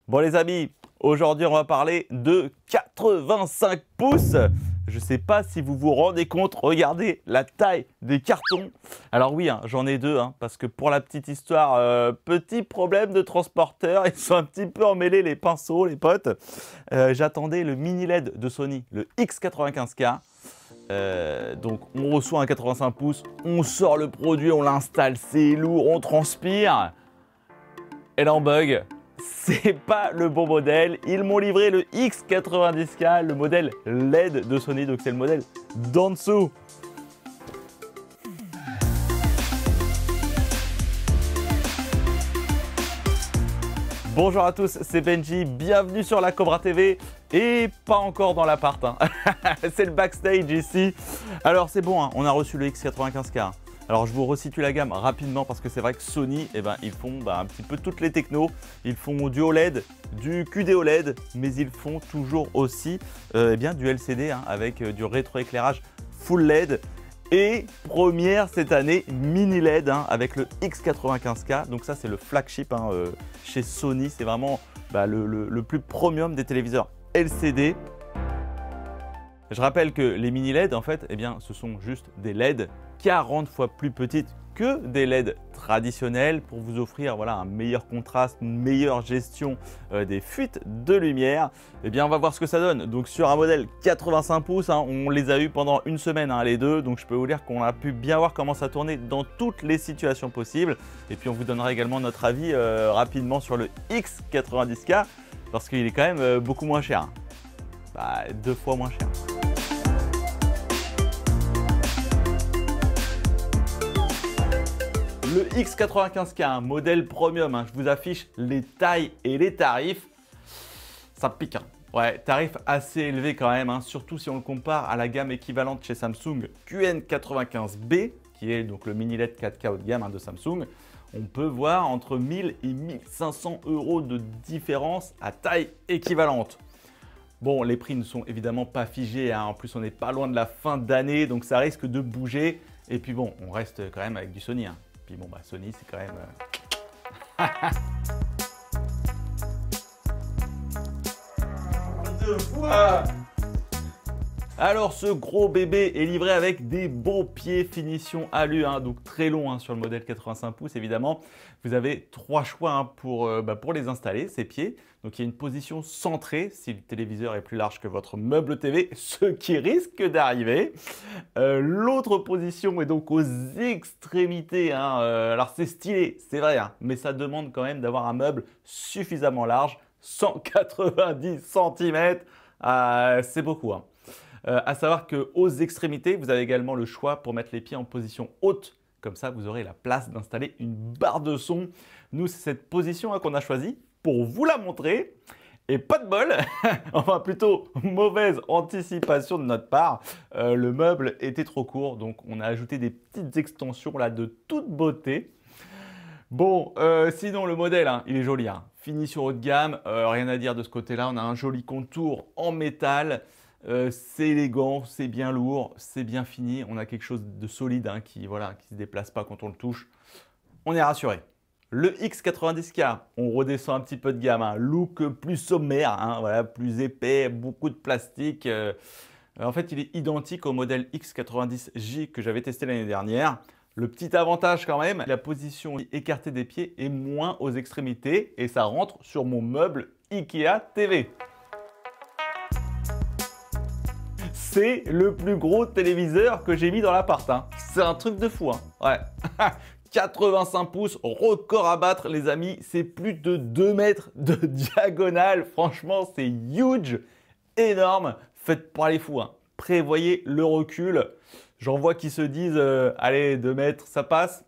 Bon les amis, aujourd'hui on va parler de 85 pouces. Je ne sais pas si vous vous rendez compte, regardez la taille des cartons. Alors oui, hein, j'en ai deux, hein, parce que pour la petite histoire, petit problème de transporteur, ils sont un petit peu emmêlés les pinceaux, les potes. J'attendais le mini LED de Sony, le X95K. Donc on reçoit un 85 pouces, on sort le produit, on l'installe, c'est lourd, on transpire. Et là on bug. C'est pas le bon modèle. Ils m'ont livré le X90K, le modèle LED de Sony, donc c'est le modèle d'en dessous. Bonjour à tous, c'est Benji, bienvenue sur la Cobra TV et pas encore dans l'appart. Hein. C'est le backstage ici. Alors c'est bon, hein, on a reçu le X95K. Alors je vous resitue la gamme rapidement parce que c'est vrai que Sony, ils font un petit peu toutes les technos. Ils font du OLED, du QD-OLED, mais ils font toujours aussi du LCD hein, avec du rétroéclairage full LED. Et première cette année, mini LED hein, avec le X95K. Donc ça c'est le flagship hein, chez Sony. C'est vraiment le plus premium des téléviseurs LCD. Je rappelle que les mini LED, en fait, ce sont juste des LED 40 fois plus petites que des LED traditionnels pour vous offrir un meilleur contraste, une meilleure gestion des fuites de lumière. On va voir ce que ça donne. Donc sur un modèle 85 pouces, hein, on les a eu pendant une semaine hein, les deux. Donc je peux vous dire qu'on a pu bien voir comment ça tournait dans toutes les situations possibles. Et puis on vous donnera également notre avis rapidement sur le X90K parce qu'il est quand même beaucoup moins cher. 2 fois moins cher. Le X95K, un modèle premium, hein, je vous affiche les tailles et les tarifs. Ça pique. Hein. Ouais, tarif assez élevé quand même, hein, surtout si on le compare à la gamme équivalente chez Samsung QN95B, qui est donc le mini LED 4K haut de gamme hein, de Samsung. On peut voir entre 1000 et 1500 € de différence à taille équivalente. Bon, les prix ne sont évidemment pas figés, hein. En plus on n'est pas loin de la fin d'année, donc ça risque de bouger. Et puis bon, on reste quand même avec du Sony. Hein. Puis bon, Sony, c'est quand même... Deux fois. Alors, ce gros bébé est livré avec des beaux pieds finition alu, hein, donc très long hein, sur le modèle 85 pouces évidemment. Vous avez 3 choix hein, pour les installer, ces pieds. Donc, il y a une position centrée si le téléviseur est plus large que votre meuble TV, ce qui risque d'arriver. L'autre position est donc aux extrémités. Hein, alors, c'est stylé, c'est vrai, hein, mais ça demande quand même d'avoir un meuble suffisamment large, 190 cm, c'est beaucoup. Hein. À savoir qu'aux extrémités, vous avez également le choix pour mettre les pieds en position haute. Comme ça, vous aurez la place d'installer une barre de son. Nous, c'est cette position hein, qu'on a choisie pour vous la montrer. Et pas de bol, enfin plutôt mauvaise anticipation de notre part. Le meuble était trop court, donc on a ajouté des petites extensions là de toute beauté. Bon, sinon le modèle, hein, il est joli. Hein. Finition haut de gamme, rien à dire de ce côté-là. On a un joli contour en métal. C'est élégant, c'est bien lourd, c'est bien fini. On a quelque chose de solide hein, qui ne se déplace pas quand on le touche. On est rassuré. Le X90K, on redescend un petit peu de gamme. Hein. Look plus sommaire, hein, plus épais, beaucoup de plastique. En fait, il est identique au modèle X90J que j'avais testé l'année dernière. Le petit avantage quand même, la position écartée des pieds est moins aux extrémités et ça rentre sur mon meuble Ikea TV. C'est le plus gros téléviseur que j'ai mis dans l'appart. Hein. C'est un truc de fou. Hein. Ouais. 85 pouces, record à battre les amis. C'est plus de 2 mètres de diagonale. Franchement, c'est huge, énorme. Faites pas les fous. Hein. Prévoyez le recul. J'en vois qui se disent allez, 2 mètres, ça passe.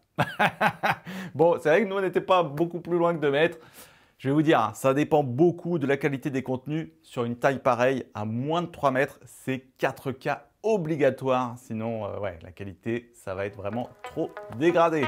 Bon, c'est vrai que nous, on n'était pas beaucoup plus loin que 2 mètres. Je vais vous dire, hein, ça dépend beaucoup de la qualité des contenus. Sur une taille pareille, à moins de 3 mètres, c'est 4K obligatoire. Sinon, la qualité, ça va être vraiment trop dégradé.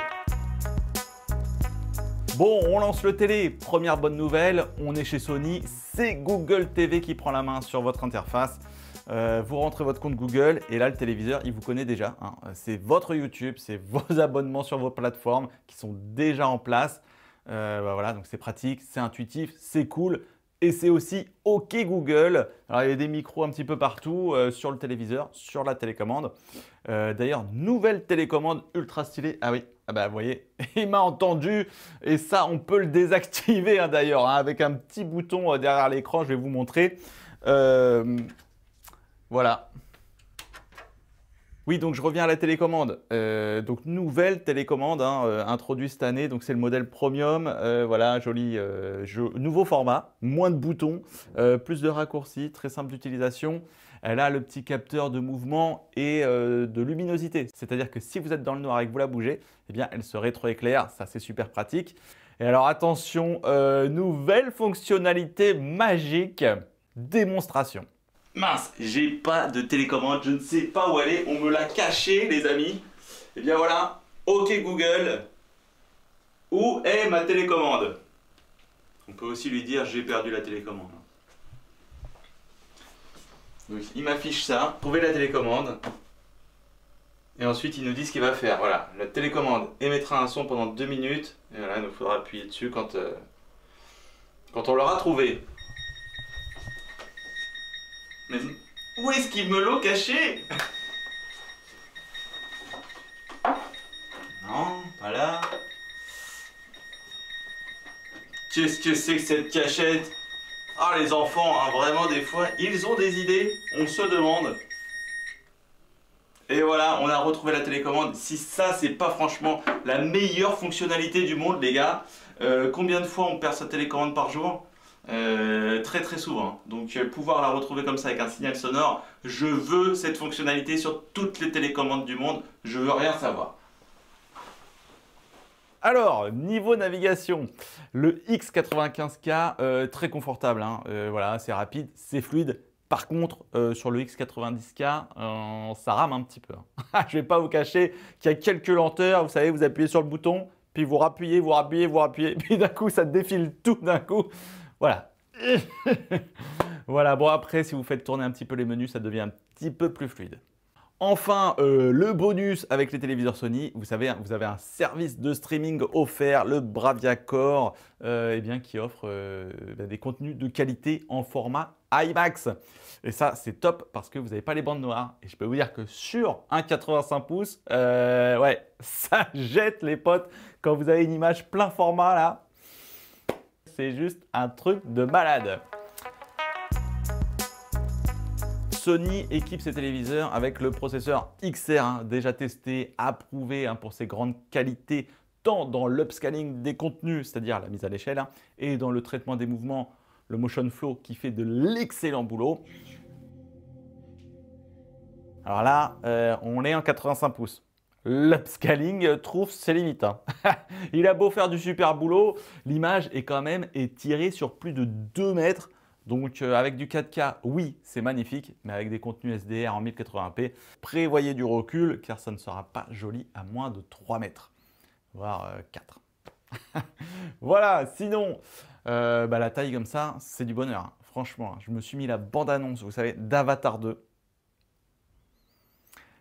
Bon, on lance le télé. Première bonne nouvelle, on est chez Sony. C'est Google TV qui prend la main sur votre interface. Vous rentrez votre compte Google et là, le téléviseur, il vous connaît déjà. Hein. C'est votre YouTube, c'est vos abonnements sur vos plateformes qui sont déjà en place. Donc c'est pratique, c'est intuitif, c'est cool. Et c'est aussi OK Google. Alors, il y a des micros un petit peu partout sur le téléviseur, sur la télécommande. D'ailleurs, nouvelle télécommande ultra stylée. Ah oui, ah bah, vous voyez, il m'a entendu. Et ça, on peut le désactiver d'ailleurs, avec un petit bouton derrière l'écran. Je vais vous montrer. Voilà. Oui, donc je reviens à la télécommande. Donc nouvelle télécommande introduite cette année. Donc c'est le modèle Premium. Voilà, joli, nouveau format, moins de boutons, plus de raccourcis, très simple d'utilisation. Elle a le petit capteur de mouvement et de luminosité. C'est-à-dire que si vous êtes dans le noir et que vous la bougez, eh bien elle se rétroéclaire. Ça, c'est super pratique. Et alors attention, nouvelle fonctionnalité magique, démonstration. Mince, j'ai pas de télécommande, je ne sais pas où elle est, on me l'a cachée les amis. Et bien voilà, OK Google, où est ma télécommande? On peut aussi lui dire j'ai perdu la télécommande. Donc il m'affiche ça, trouver la télécommande. Et ensuite il nous dit ce qu'il va faire. Voilà, la télécommande émettra un son pendant 2 minutes. Et voilà, il nous faudra appuyer dessus quand on l'aura trouvé. Mais où est-ce qu'il me l'a caché? Non, pas là. Qu'est-ce que c'est que cette cachette? Ah, les enfants, vraiment des fois, ils ont des idées, on se demande. Et voilà, on a retrouvé la télécommande. Si ça, c'est pas franchement la meilleure fonctionnalité du monde, les gars. Combien de fois on perd sa télécommande par jour? Très très souvent. Donc pouvoir la retrouver comme ça avec un signal sonore, je veux cette fonctionnalité sur toutes les télécommandes du monde, je veux rien savoir. Alors, niveau navigation, le X95K, très confortable, voilà, c'est rapide, c'est fluide. Par contre, sur le X90K, ça rame un petit peu. Je ne vais pas vous cacher qu'il y a quelques lenteurs, vous savez, vous appuyez sur le bouton, puis vous rappuyez, puis d'un coup, ça défile tout d'un coup. Voilà. Voilà, bon après, si vous faites tourner un petit peu les menus, ça devient un petit peu plus fluide. Enfin, le bonus avec les téléviseurs Sony, vous savez, vous avez un service de streaming offert, le Bravia Core, eh bien, qui offre des contenus de qualité en format IMAX. Et ça, c'est top parce que vous n'avez pas les bandes noires. Et je peux vous dire que sur un 85 pouces, ouais, ça jette les potes quand vous avez une image plein format là. C'est juste un truc de malade. Sony équipe ses téléviseurs avec le processeur XR, déjà testé, approuvé pour ses grandes qualités, tant dans l'upscaling des contenus, c'est-à-dire la mise à l'échelle, et dans le traitement des mouvements, le Motion Flow qui fait de l'excellent boulot. Alors là, on est en 85 pouces. L'upscaling trouve ses limites. Il a beau faire du super boulot, l'image est quand même étirée sur plus de 2 mètres. Donc avec du 4K, oui, c'est magnifique, mais avec des contenus SDR en 1080p, prévoyez du recul car ça ne sera pas joli à moins de 3 mètres, voire 4. Voilà, sinon, la taille comme ça, c'est du bonheur. Franchement, je me suis mis la bande-annonce, vous savez, d'Avatar 2.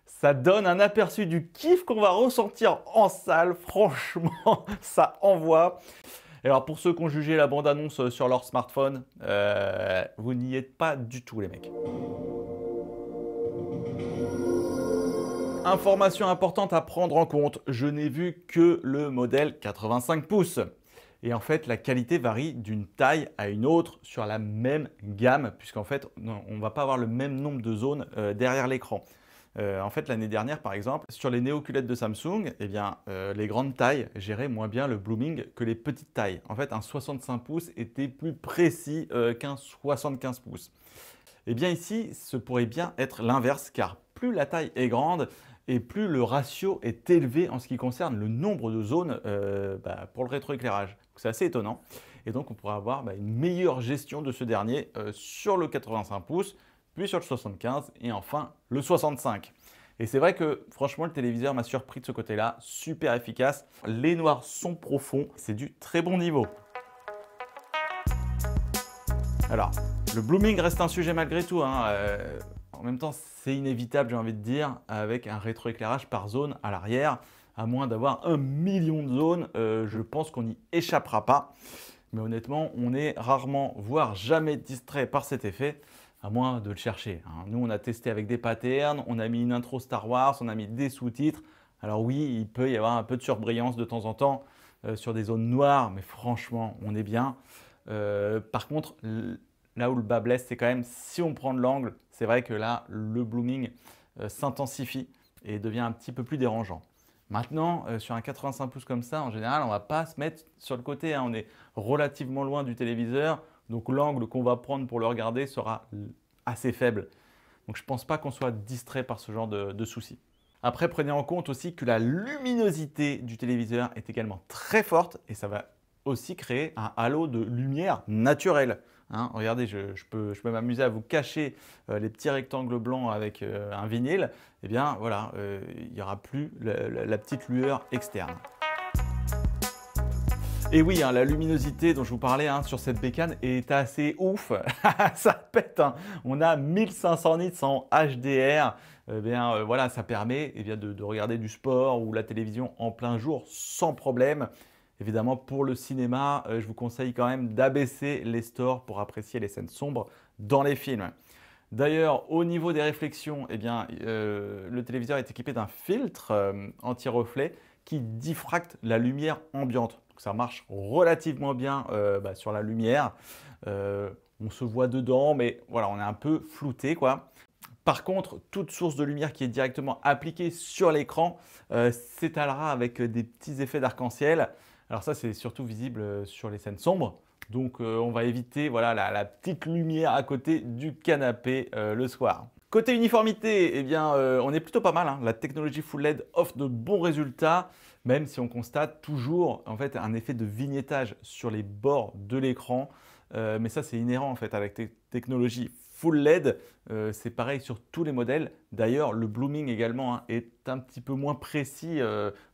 Ça donne un aperçu du kiff qu'on va ressentir en salle. Franchement, ça envoie. Et alors pour ceux qui ont jugé la bande-annonce sur leur smartphone, vous n'y êtes pas du tout les mecs. Information importante à prendre en compte, je n'ai vu que le modèle 85 pouces. Et en fait, la qualité varie d'une taille à une autre sur la même gamme, puisqu'en fait, on ne va pas avoir le même nombre de zones derrière l'écran. En fait, l'année dernière, par exemple, sur les néo-culettes de Samsung, eh bien, les grandes tailles géraient moins bien le blooming que les petites tailles. En fait, un 65 pouces était plus précis qu'un 75 pouces. Eh bien ici, ce pourrait bien être l'inverse, car plus la taille est grande et plus le ratio est élevé en ce qui concerne le nombre de zones pour le rétroéclairage. C'est assez étonnant. Et donc, on pourra avoir une meilleure gestion de ce dernier sur le 85 pouces, puis sur le 75 et enfin le 65. Et c'est vrai que franchement le téléviseur m'a surpris de ce côté-là, super efficace. Les noirs sont profonds, c'est du très bon niveau. Alors, le blooming reste un sujet malgré tout. En même temps, c'est inévitable, j'ai envie de dire, avec un rétroéclairage par zone à l'arrière. À moins d'avoir 1 million de zones, je pense qu'on n'y échappera pas. Mais honnêtement, on est rarement, voire jamais distrait par cet effet, à moins de le chercher, hein. Nous, on a testé avec des patterns, on a mis une intro Star Wars, on a mis des sous-titres. Alors oui, il peut y avoir un peu de surbrillance de temps en temps sur des zones noires, mais franchement, on est bien. Par contre, là où le bas blesse, c'est quand même si on prend de l'angle, c'est vrai que là, le blooming s'intensifie et devient un petit peu plus dérangeant. Maintenant, sur un 85 pouces comme ça, en général, on ne va pas se mettre sur le côté, hein. On est relativement loin du téléviseur, donc l'angle qu'on va prendre pour le regarder sera assez faible. Donc je ne pense pas qu'on soit distrait par ce genre de soucis. Après, prenez en compte aussi que la luminosité du téléviseur est également très forte et ça va aussi créer un halo de lumière naturelle, hein. Regardez, je peux m'amuser à vous cacher les petits rectangles blancs avec un vinyle. Eh bien voilà, il n'y aura plus la petite lueur externe. Et oui, hein, la luminosité dont je vous parlais, hein, sur cette bécane est assez ouf. Ça pète, hein. On a 1500 nits en HDR. Voilà, ça permet de regarder du sport ou la télévision en plein jour sans problème. Évidemment, pour le cinéma, je vous conseille quand même d'abaisser les stores pour apprécier les scènes sombres dans les films. D'ailleurs, au niveau des réflexions, le téléviseur est équipé d'un filtre anti-reflet qui diffracte la lumière ambiante. Donc, ça marche relativement bien sur la lumière. On se voit dedans, mais voilà, on est un peu flouté, quoi. Par contre, toute source de lumière qui est directement appliquée sur l'écran s'étalera avec des petits effets d'arc-en-ciel. Alors ça, c'est surtout visible sur les scènes sombres. Donc on va éviter voilà, la petite lumière à côté du canapé le soir. Côté uniformité, on est plutôt pas mal, hein. La technologie Full LED offre de bons résultats, même si on constate toujours en fait, un effet de vignettage sur les bords de l'écran. Mais ça, c'est inhérent en fait, à la technologie Full LED. C'est pareil sur tous les modèles. D'ailleurs, le blooming également, hein, est un petit peu moins précis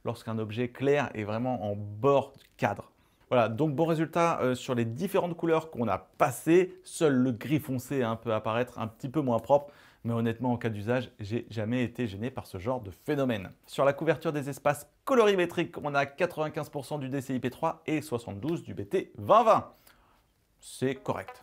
lorsqu'un objet clair est vraiment en bord du cadre. Voilà, donc bon résultat sur les différentes couleurs qu'on a passées. Seul le gris foncé, hein, peut apparaître un petit peu moins propre. Mais honnêtement, en cas d'usage, j'ai jamais été gêné par ce genre de phénomène. Sur la couverture des espaces colorimétriques, on a 95% du DCI-P3 et 72% du BT 2020. C'est correct.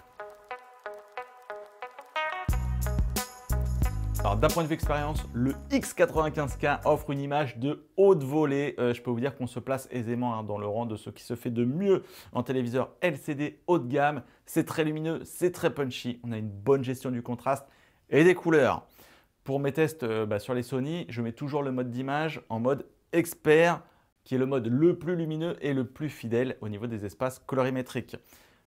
Alors d'un point de vue expérience, le X95K offre une image de haute volée. Je peux vous dire qu'on se place aisément, hein, dans le rang de ce qui se fait de mieux en téléviseur LCD haut de gamme. C'est très lumineux, c'est très punchy. On a une bonne gestion du contraste et des couleurs. Pour mes tests sur les Sony, je mets toujours le mode d'image en mode expert, qui est le mode le plus lumineux et le plus fidèle au niveau des espaces colorimétriques.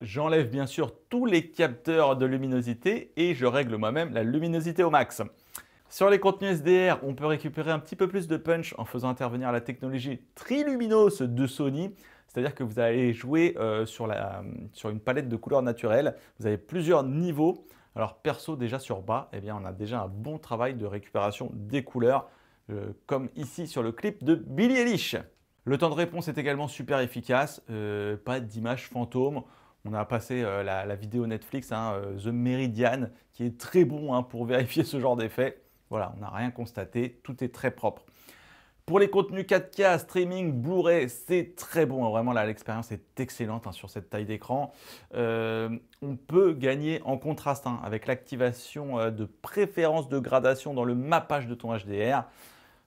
J'enlève bien sûr tous les capteurs de luminosité et je règle moi-même la luminosité au max. Sur les contenus SDR, on peut récupérer un petit peu plus de punch en faisant intervenir la technologie Triluminos de Sony. C'est-à-dire que vous allez jouer sur une palette de couleurs naturelles. Vous avez plusieurs niveaux. Alors perso, déjà sur bas, on a déjà un bon travail de récupération des couleurs, comme ici sur le clip de Billie Eilish. Le temps de réponse est également super efficace, pas d'image fantôme. On a passé la vidéo Netflix, hein, The Meridian, qui est très bon, hein, pour vérifier ce genre d'effet. Voilà, on n'a rien constaté, tout est très propre. Pour les contenus 4K, streaming, Blu-ray, c'est très bon. Vraiment, là, l'expérience est excellente, hein, sur cette taille d'écran. On peut gagner en contraste, hein, avec l'activation de préférence de gradation dans le mappage de ton HDR.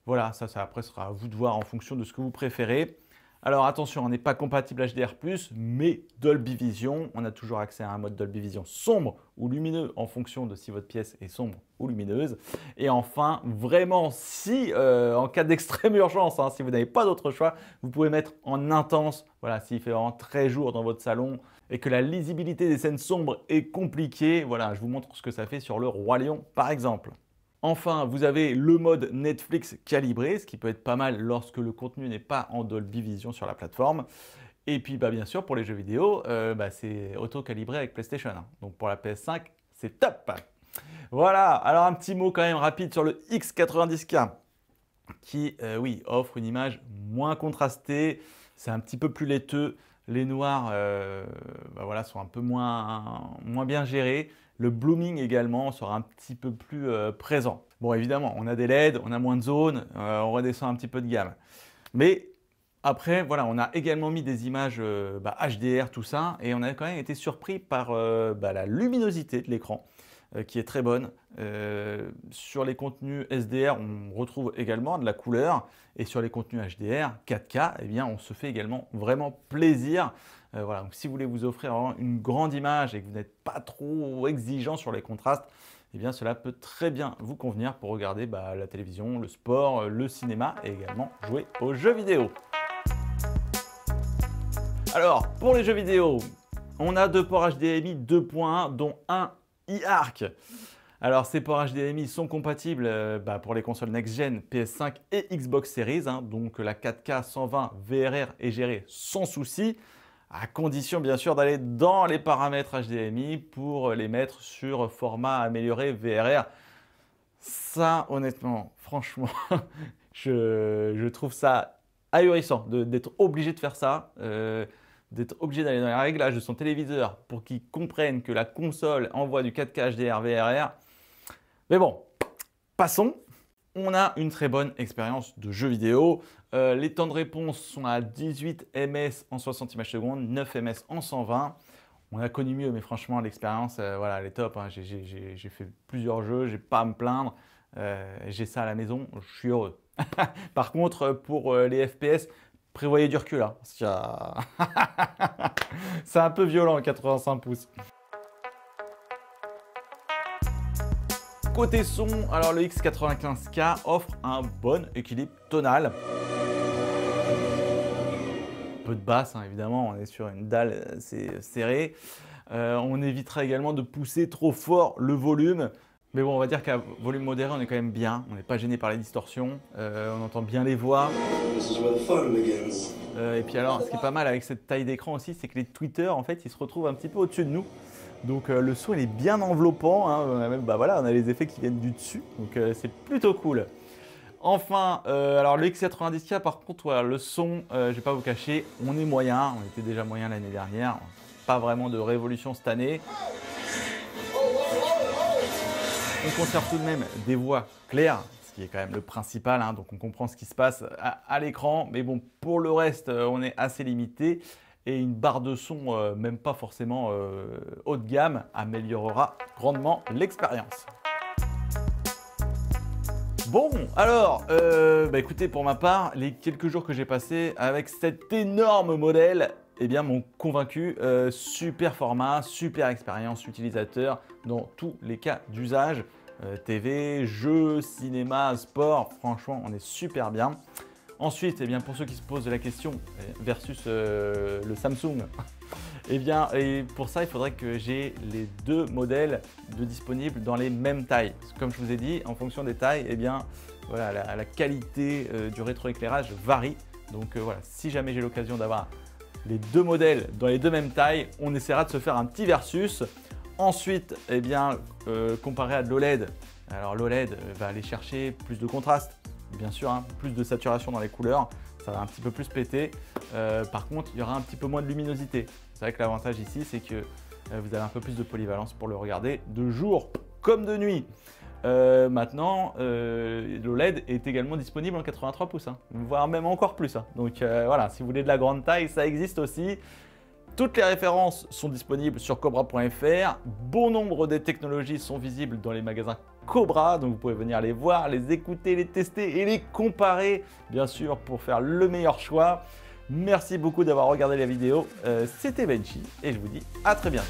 Voilà, ça après sera à vous de voir en fonction de ce que vous préférez. Alors attention, on n'est pas compatible HDR+, mais Dolby Vision. On a toujours accès à un mode Dolby Vision sombre ou lumineux en fonction de si votre pièce est sombre ou lumineuse. Et enfin, vraiment, si en cas d'extrême urgence, hein, si vous n'avez pas d'autre choix, vous pouvez mettre en intense. Voilà, s'il fait vraiment très jour dans votre salon et que la lisibilité des scènes sombres est compliquée, voilà, je vous montre ce que ça fait sur le Roi Lion par exemple. Enfin, vous avez le mode Netflix calibré, ce qui peut être pas mal lorsque le contenu n'est pas en Dolby Vision sur la plateforme. Et puis, bien sûr, pour les jeux vidéo, c'est auto-calibré avec PlayStation, hein. Donc pour la PS5, c'est top. Voilà, alors un petit mot quand même rapide sur le X90K, qui, oui, offre une image moins contrastée. C'est un petit peu plus laiteux. Les noirs voilà, sont un peu moins bien gérés. Le blooming également sera un petit peu plus présent. Bon, évidemment, on a des LED, on a moins de zones, on redescend un petit peu de gamme. Mais Après, voilà, on a également mis des images HDR, tout ça, et on a quand même été surpris par la luminosité de l'écran, qui est très bonne. Sur les contenus SDR, on retrouve également de la couleur, et sur les contenus HDR, 4K, eh bien, on se fait également vraiment plaisir. Voilà, donc si vous voulez vous offrir vraiment une grande image et que vous n'êtes pas trop exigeant sur les contrastes, eh bien, cela peut très bien vous convenir pour regarder la télévision, le sport, le cinéma et également jouer aux jeux vidéo. Alors, pour les jeux vidéo, on a deux ports HDMI 2.1, dont un eARC. Alors, ces ports HDMI sont compatibles pour les consoles next-gen, PS5 et Xbox Series. Donc, la 4K 120 VRR est gérée sans souci, à condition bien sûr d'aller dans les paramètres HDMI pour les mettre sur format amélioré VRR. Ça, honnêtement, franchement, je trouve ça ahurissant d'être obligé de faire ça. D'être obligé d'aller dans les réglages de son téléviseur pour qu'il comprenne que la console envoie du 4K HDR VRR. Mais bon, passons. On a une très bonne expérience de jeu vidéo. Les temps de réponse sont à 18 ms en 60 images secondes, 9 ms en 120. On a connu mieux, mais franchement, l'expérience, voilà, elle est top. J'ai fait plusieurs jeux, j'ai pas à me plaindre. J'ai ça à la maison, je suis heureux. Par contre, pour les FPS, prévoyez du recul, parce qu'il y a... C'est un peu violent, 85 pouces. Côté son, alors le X95K offre un bon équilibre tonal. Peu de basse, évidemment, on est sur une dalle assez serrée. On évitera également de pousser trop fort le volume. Mais bon, on va dire qu'à volume modéré, on est quand même bien. On n'est pas gêné par les distorsions. On entend bien les voix. Et puis alors, ce qui est pas mal avec cette taille d'écran aussi, c'est que les tweeters, en fait, ils se retrouvent un petit peu au-dessus de nous. Donc le son, il est bien enveloppant. On a même, voilà, on a les effets qui viennent du dessus. Donc c'est plutôt cool. Enfin, alors le X90K, par contre, voilà, le son, je vais pas vous cacher, on est moyen. On était déjà moyen l'année dernière. Pas vraiment de révolution cette année. On conserve tout de même des voix claires, ce qui est quand même le principal, donc on comprend ce qui se passe à l'écran. Mais bon, pour le reste, on est assez limité. Et une barre de son, même pas forcément haut de gamme, améliorera grandement l'expérience. Bon, alors, écoutez, pour ma part, les quelques jours que j'ai passés avec cet énorme modèle, eh bien, m'ont convaincu. Super format, super expérience utilisateur dans tous les cas d'usage. TV, jeux, cinéma, sport, franchement, on est super bien. Ensuite, eh bien, pour ceux qui se posent la question versus le Samsung, eh bien, et pour ça, il faudrait que j'ai les deux modèles disponibles dans les mêmes tailles. Comme je vous ai dit, en fonction des tailles, eh bien, voilà, la qualité du rétroéclairage varie. Donc voilà, si jamais j'ai l'occasion d'avoir les deux modèles dans les deux mêmes tailles, on essaiera de se faire un petit versus. Ensuite, eh bien, comparé à de l'OLED, alors l'OLED va aller chercher plus de contraste, bien sûr, plus de saturation dans les couleurs, ça va un petit peu plus péter. Par contre, il y aura un petit peu moins de luminosité. C'est vrai que l'avantage ici, c'est que vous avez un peu plus de polyvalence pour le regarder de jour comme de nuit. Maintenant, l'OLED est également disponible en 83 pouces, voire même encore plus. Donc voilà, si vous voulez de la grande taille, ça existe aussi. Toutes les références sont disponibles sur cobra.fr. Bon nombre des technologies sont visibles dans les magasins Cobra, donc vous pouvez venir les voir, les écouter, les tester et les comparer, bien sûr, pour faire le meilleur choix. Merci beaucoup d'avoir regardé la vidéo. C'était Benchy et je vous dis à très bientôt.